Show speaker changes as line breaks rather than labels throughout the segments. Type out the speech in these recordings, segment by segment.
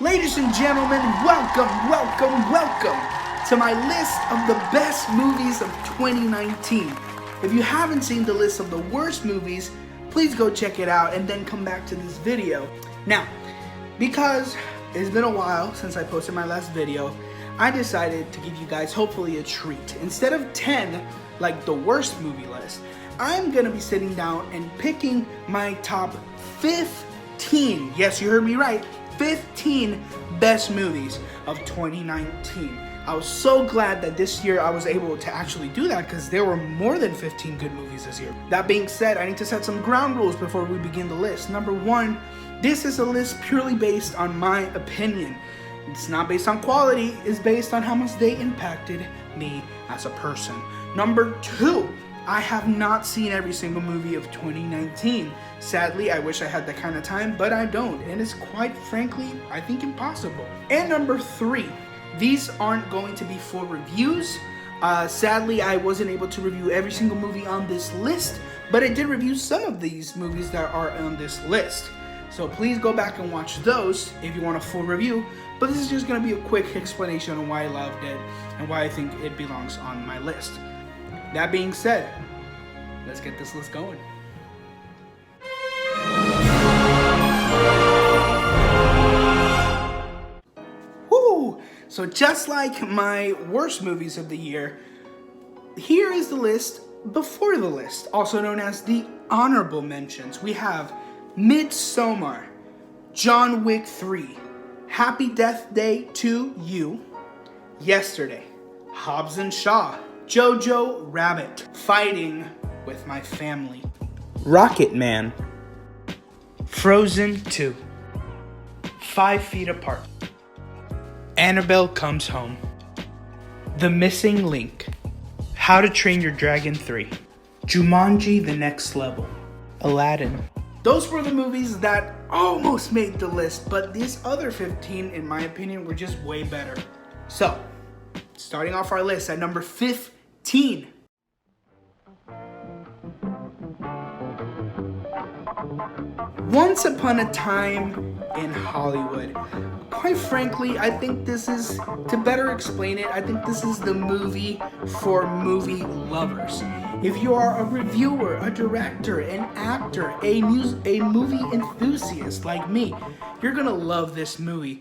Ladies and gentlemen, welcome to my list of the best movies of 2019. If you haven't seen the list of the worst movies, please go check it out and then come back to this video. Now, because it's been a while since I posted my last video, I decided to give you guys hopefully a treat. Instead of 10, like the worst movie list, I'm gonna be sitting down and picking my top 15, yes, you heard me right, 15 best movies of 2019. I was so glad that this year I was able to actually do that because there were more than 15 good movies this year. That being said, I need to set some ground rules before we begin the list. Number one, this is a list purely based on my opinion. It's not based on quality, it's based on how much they impacted me as a person. Number two, I have not seen every single movie of 2019. Sadly, I wish I had that kind of time, but I don't. And it's quite frankly, I think impossible. And number three, these aren't going to be full reviews. Sadly, I wasn't able to review every single movie on this list, but I did review some of these movies that are on this list. So please go back and watch those if you want a full review. But this is just going to be a quick explanation on why I loved it and why I think it belongs on my list. That being said, let's get this list going. Woo! So just like my worst movies of the year, here is the list before the list, also known as the honorable mentions. We have Midsommar, John Wick 3, Happy Death Day to You, Yesterday, Hobbs and Shaw, Jojo Rabbit, Fighting with My Family, Rocket Man, Frozen 2, 5 Feet Apart, Annabelle Comes Home, The Missing Link, How to Train Your Dragon 3, Jumanji: The Next Level, Aladdin. Those were the movies that almost made the list, but these other 15, in my opinion, were just way better. So, starting off our list at number 15. Once Upon a Time in Hollywood. Quite frankly, I think this is, to better explain it, I think this is the movie for movie lovers. If you are a reviewer, a director, an actor, a movie enthusiast like me, you're gonna love this movie.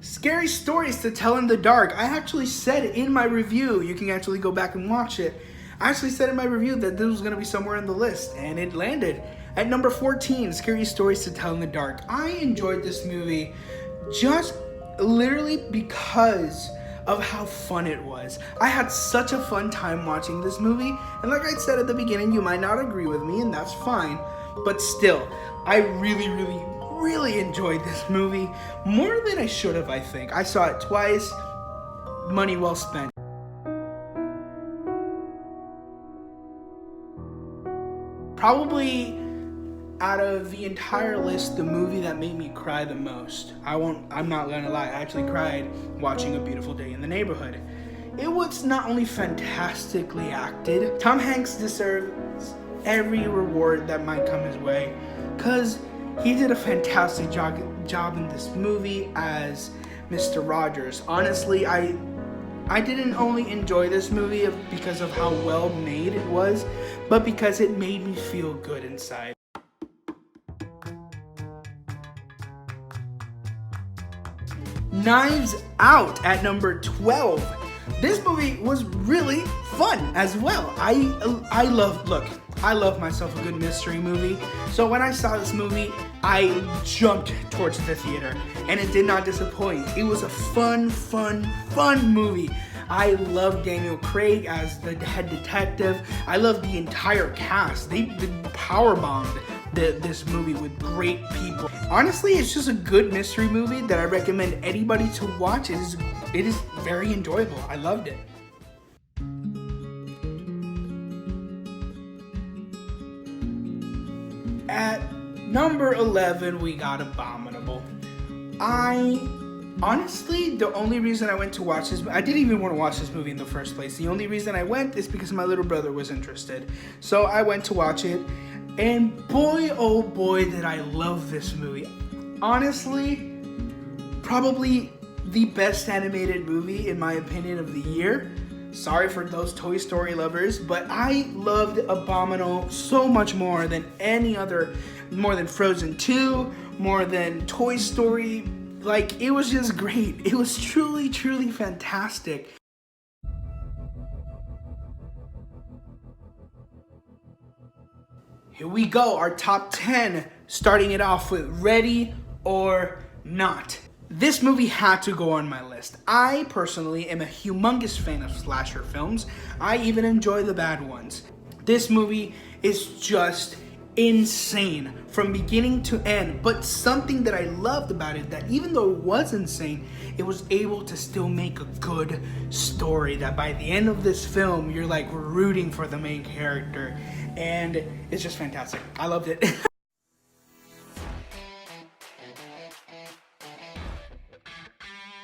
Scary stories to tell in the dark. I actually said in my review, you can actually go back and watch it. I actually said in my review that this was going to be somewhere in the list, and it landed. At number 14, Scary Stories to Tell in the Dark. I enjoyed this movie just literally because of how fun it was. I had such a fun time watching this movie, and like I said at the beginning, you might not agree with me, and that's fine, but still, I really enjoyed this movie, more than I should have, I think. I saw it twice, money well spent. Probably out of the entire list, the movie that made me cry the most. I'm not gonna lie, I actually cried watching A Beautiful Day in the Neighborhood. It was not only fantastically acted, Tom Hanks deserves every reward that might come his way, because he did a fantastic job in this movie as Mr. Rogers. Honestly, I didn't only enjoy this movie because of how well made it was, but because it made me feel good inside. Knives Out at number 12. This movie was really fun as well. I love myself a good mystery movie. So when I saw this movie, I jumped towards the theater, and it did not disappoint. It was a fun movie. I love Daniel Craig as the head detective. I love the entire cast. They powerbombed this movie with great people. Honestly, it's just a good mystery movie that I recommend anybody to watch. It is very enjoyable. I loved it. At number 11, we got Abominable. Honestly, the only reason I went to watch this, I didn't even want to watch this movie in the first place. The only reason I went is because my little brother was interested. So I went to watch it. And boy, oh boy, did I love this movie. Honestly, probably the best animated movie, in my opinion, of the year. Sorry for those Toy Story lovers, but I loved Abominable so much more than any other, more than Frozen 2, more than Toy Story. Like, it was just great. It was truly, truly fantastic. Here we go, our top 10, starting it off with Ready or Not. This movie had to go on my list. I personally am a humongous fan of slasher films. I even enjoy the bad ones. This movie is just insane from beginning to end, but something that I loved about it, that even though it was insane, it was able to still make a good story, that by the end of this film, you're like rooting for the main character, and it's just fantastic. I loved it.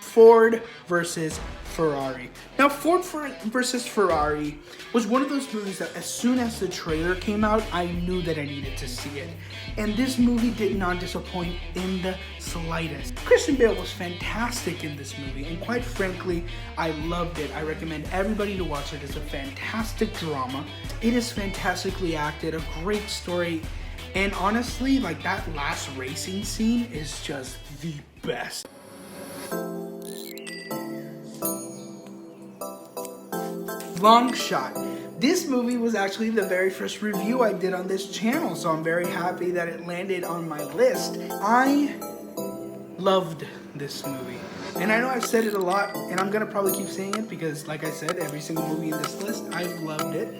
Ford versus Ferrari. Now, Ford versus Ferrari was one of those movies that as soon as the trailer came out, I knew that I needed to see it. And this movie did not disappoint in the slightest. Christian Bale was fantastic in this movie, and quite frankly, I loved it. I recommend everybody to watch it. It's a fantastic drama. It is fantastically acted, a great story, and honestly, like, that last racing scene is just the best. Long Shot. This movie was actually the very first review I did on this channel, so I'm very happy that it landed on my list. I loved this movie. And I know I've said it a lot, and I'm gonna probably keep saying it because, like I said, every single movie in this list, I've loved it.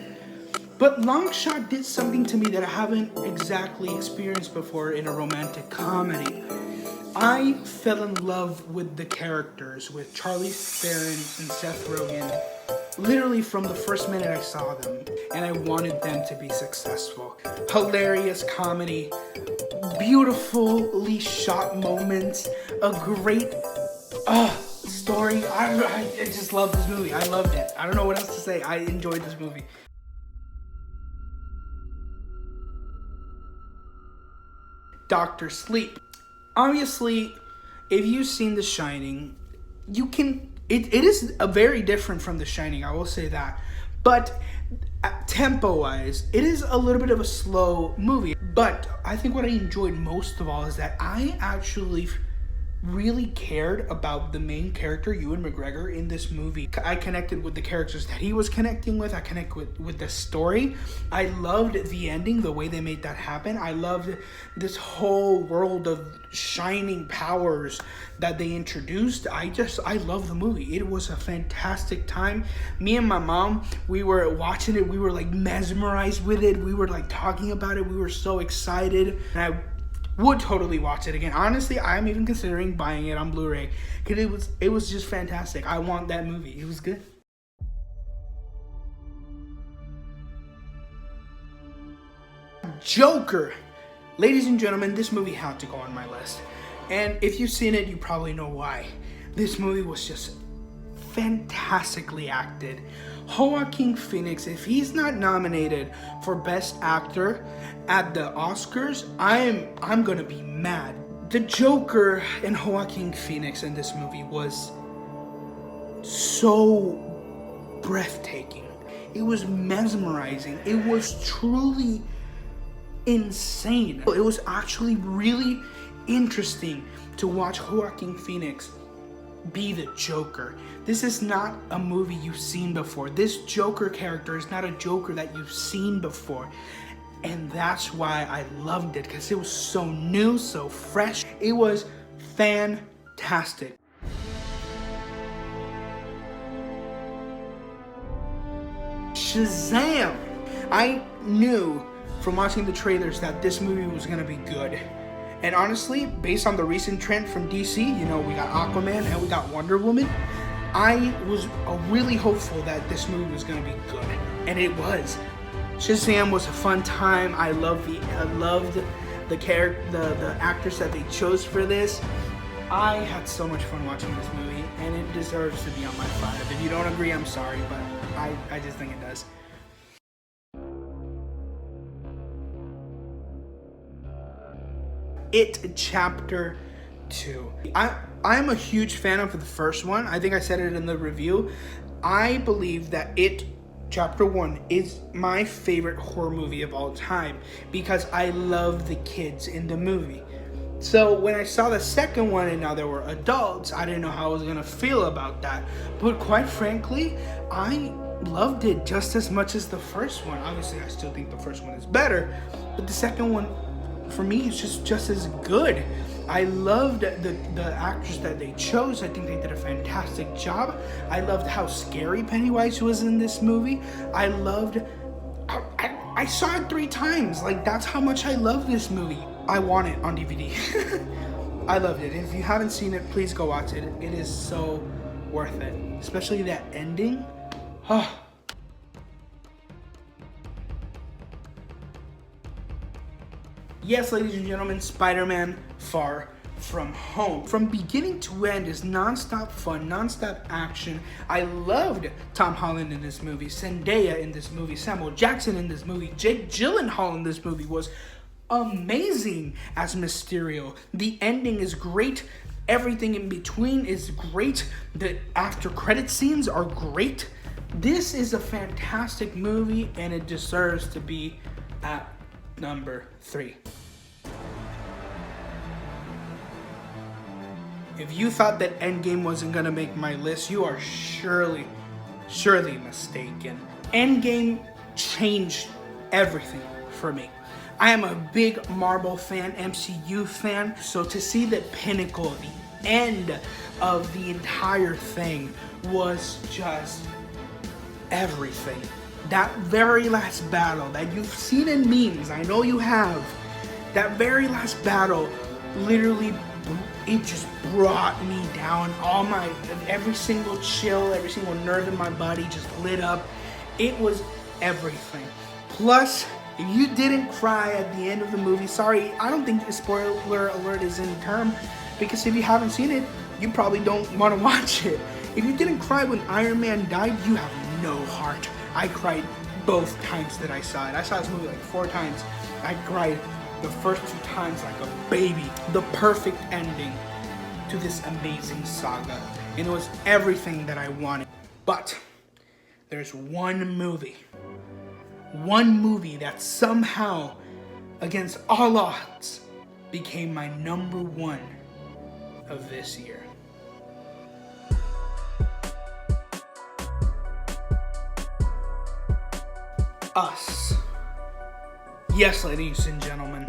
But Long Shot did something to me that I haven't exactly experienced before in a romantic comedy. I fell in love with the characters, with Charlize Theron and Seth Rogen, literally from the first minute I saw them, and I wanted them to be successful. Hilarious comedy, beautifully shot moments, a great story. I just love this movie. I loved it. I don't know what else to say. I enjoyed this movie. Dr. Sleep. Obviously, if you've seen The Shining, you can... It is a very different from The Shining, I will say that. But tempo-wise, it is a little bit of a slow movie. But I think what I enjoyed most of all is that I actually really cared about the main character, Ewan McGregor, in this movie. I connected with the characters that he was connecting with. I connected with the story. I loved the ending, the way they made that happen. I loved this whole world of shining powers that they introduced. I love the movie. It was a fantastic time. Me and my mom, we were watching it. We were like mesmerized with it. We were like talking about it. We were so excited. And I would totally watch it again. Honestly, I'm even considering buying it on Blu-ray because it was just fantastic. I want that movie. It was good. Joker. Ladies and gentlemen, this movie had to go on my list. And if you've seen it, you probably know why. This movie was just fantastically acted. Joaquin Phoenix, if he's not nominated for Best Actor at the Oscars, I'm gonna be mad. The Joker and Joaquin Phoenix in this movie was so breathtaking. It was mesmerizing. It was truly insane. It was actually really interesting to watch Joaquin Phoenix be the Joker. This is not a movie you've seen before. This Joker character is not a Joker that you've seen before. And that's why I loved it, because it was so new, so fresh. It was fantastic. Shazam! I knew from watching the trailers that this movie was gonna be good. And honestly, based on the recent trend from DC, you know, we got Aquaman and we got Wonder Woman, I was really hopeful that this movie was gonna be good, and it was. Shazam was a fun time. I loved the actress that they chose for this. I had so much fun watching this movie, and it deserves to be on my 5. If you don't agree, I'm sorry, but I just think it does. It Chapter 2. I'm a huge fan of the first one. I think I said it in the review. I believe that It Chapter 1 is my favorite horror movie of all time because I love the kids in the movie. So when I saw the second one and now there were adults, I didn't know how I was gonna feel about that. But quite frankly, I loved it just as much as the first one. Obviously, I still think the first one is better, but the second one, for me, is just as good. I loved the actors that they chose. I think they did a fantastic job. I loved how scary Pennywise was in this movie. I saw it 3 times. Like, that's how much I love this movie. I want it on DVD. I loved it. If you haven't seen it, please go watch it. It is so worth it. Especially that ending. Yes, ladies and gentlemen, Spider-Man Far From Home. From beginning to end is non-stop fun, non-stop action. I loved Tom Holland in this movie, Zendaya in this movie, Samuel Jackson in this movie, Jake Gyllenhaal in this movie was amazing as Mysterio. The ending is great. Everything in between is great. The after credit scenes are great. This is a fantastic movie and it deserves to be at number 3. If you thought that Endgame wasn't gonna make my list, you are surely mistaken. Endgame changed everything for me. I am a big Marvel fan, MCU fan, so to see the pinnacle, the end of the entire thing was just everything. That very last battle that you've seen in memes, I know you have, that very last battle literally, it just brought me down. Every single chill, every single nerve in my body just lit up. It was everything. Plus, if you didn't cry at the end of the movie, sorry, I don't think the spoiler alert is in term, because if you haven't seen it, you probably don't want to watch it. If you didn't cry when Iron Man died, you have no heart. I cried both times that I saw it. I saw this movie like 4 times. I cried the first 2 times like a baby. The perfect ending to this amazing saga. And it was everything that I wanted. But there's one movie that somehow, against all odds, became my number 1 of this year. Us. Yes, ladies and gentlemen,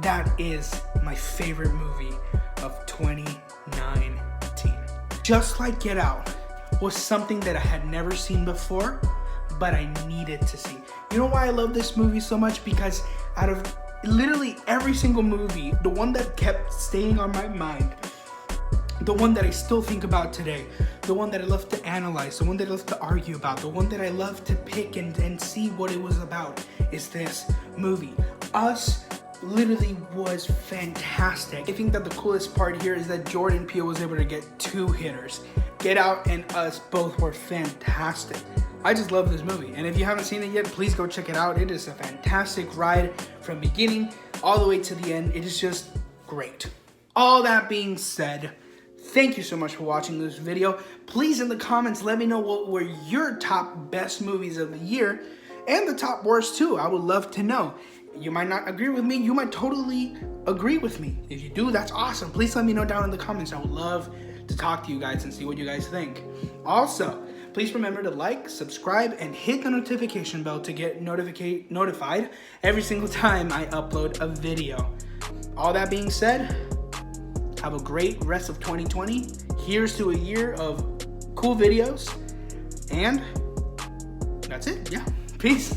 that is my favorite movie of 2019. Just Like Get Out was something that I had never seen before, but I needed to see. You know why I love this movie so much? Because out of literally every single movie, the one that kept staying on my mind, the one that I still think about today, the one that I love to analyze, the one that I love to argue about, the one that I love to pick and see what it was about, is this movie. Us literally was fantastic. I think that the coolest part here is that Jordan Peele was able to get 2 hitters. Get Out and Us both were fantastic. I just love this movie, and if you haven't seen it yet, please go check it out. It is a fantastic ride from beginning all the way to the end. It is just great. All that being said, thank you so much for watching this video. Please in the comments let me know what were your top best movies of the year and the top worst too. I would love to know. You might not agree with me, you might totally agree with me. If you do, that's awesome. Please let me know down in the comments. I would love to talk to you guys and see what you guys think. Also, please remember to like, subscribe, and hit the notification bell to get notified every single time I upload a video. All that being said, have a great rest of 2020. Here's to a year of cool videos. And that's it. Yeah. Peace.